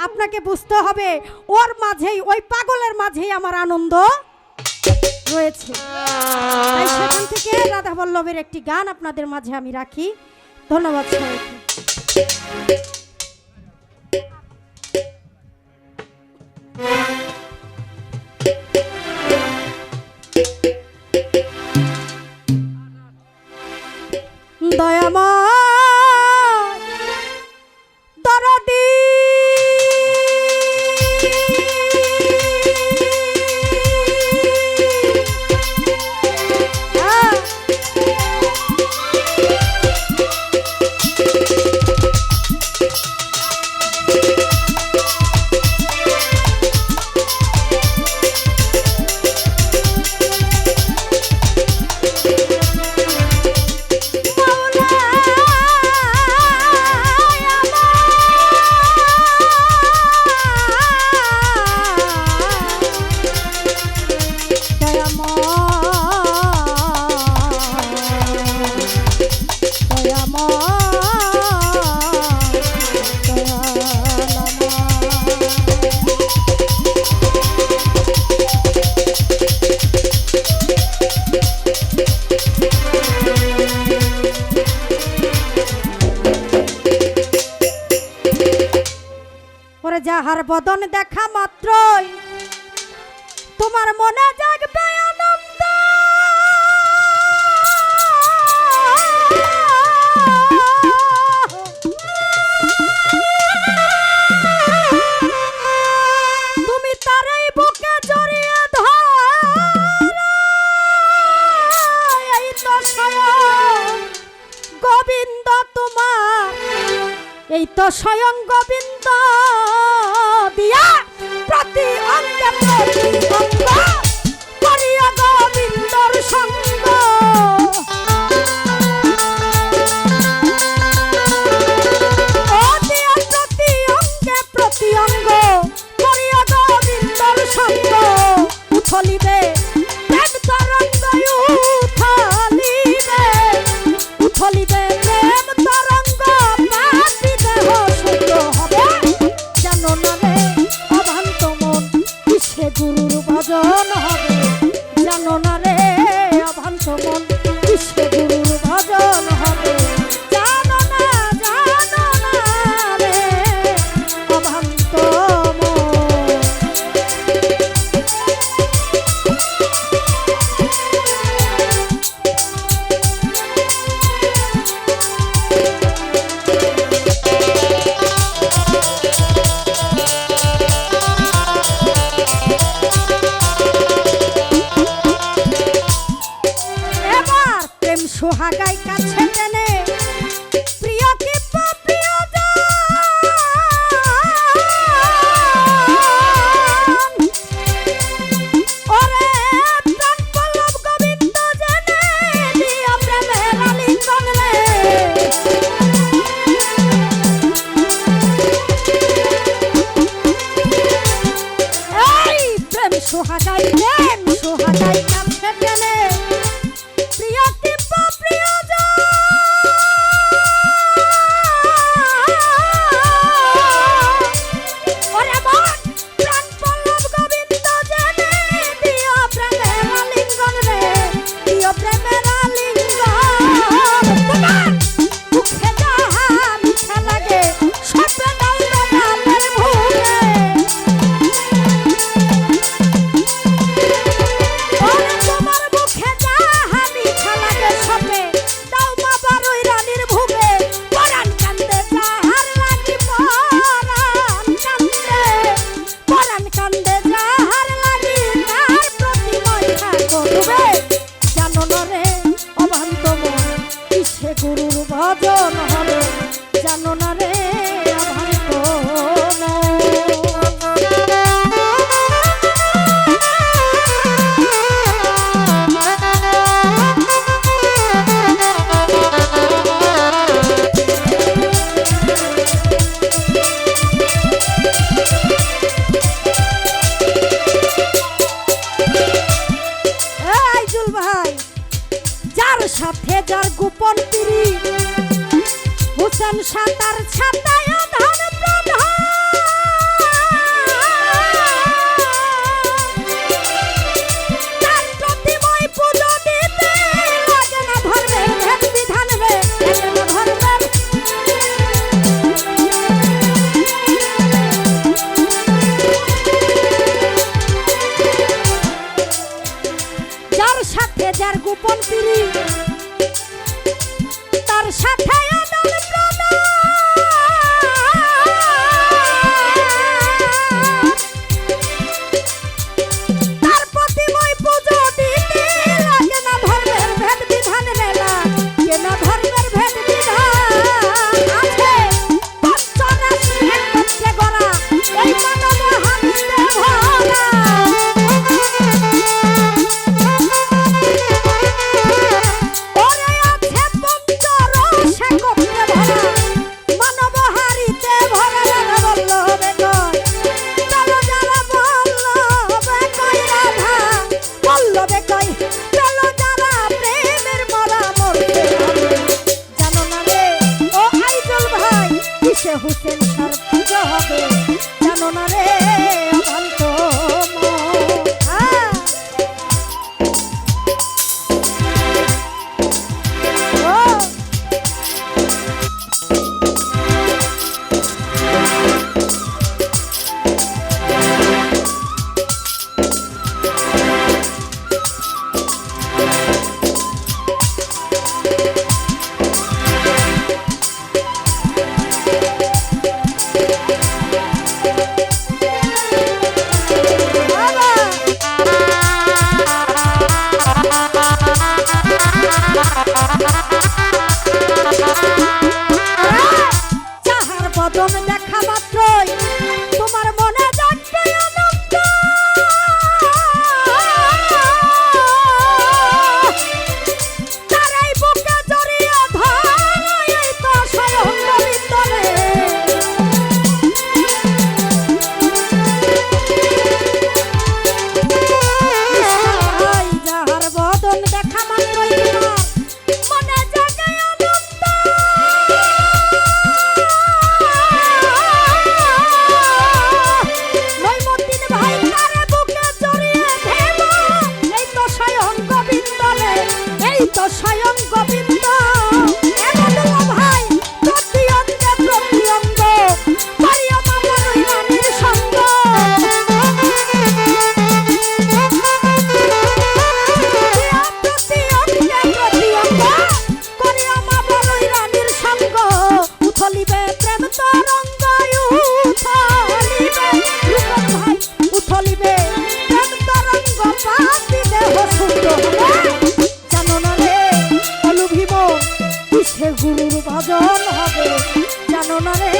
আপনাকে বুঝতে হবে ওর মাঝেই, ওই পাগলের মাঝেই আমার আনন্দ রয়েছে। তাই সেখান থেকে রাধা বল্লভের একটি গান আপনাদের মাঝে আমি রাখি। ধন্যবাদ সবাইকে। দয়াময় দরদি যাহার বদন দেখা মাত্রই তোমার মনে জাগবে আনন্দ, তুমি তারই বুকে জড়িয়ে ধরো, এই তো স্বয়ং গোবিন্দ তোমার, এই তো স্বয়ং গোবিন্দ দিয়া প্রতি অঙ্গে প্রতি অঙ্গ করিয়া গোবিন্দর সঙ্গ। ও দিয়া প্রতি অঙ্গে প্রতি অঙ্গ করিয়া গোবিন্দর সঙ্গ। উথলিবে প্রেম তরঙ্গ, উথলিবে উথলিবে প্রেম তরঙ্গ, পাপি দেহ শুদ্ধ হবে জানো না রে অভান্ত মন। হ্যাঁ। ও যাহার বদন দেখা মাত্রই তোমার মনে জাগবে আনন্দ, তারাই বুকে জড়িয়ে ধরে এই তো স্বয়ং গোবিন্দ রে। ভাই যাহার বদন দেখা মাত্রই তোমার মনে জাগে আনন্দ, নৈমতিন ভাই তারে বুকে জড়িয়ে ধেব, এই তো স্বয়ং গোবিন্দ রে, এই তো স্বয়ং গোবিন্দ। এমন ভাই প্রতি অঙ্গে প্রতি অঙ্গ করিয়া মামার ওই রানীর সঙ্গ, প্রতি অঙ্গে প্রতি অঙ্গ করিয়া মামার ওই রানীর সঙ্গ, উথলিবে প্রেম তরঙ্গ, উথলিবে রূপন ভাই, উথলিবে প্রেম তরঙ্গ, পাতি দেহ শুদ্ধ হবে। জানো না রে অলুভিব কিসে গুরুর ভজন হবে, জানো না রে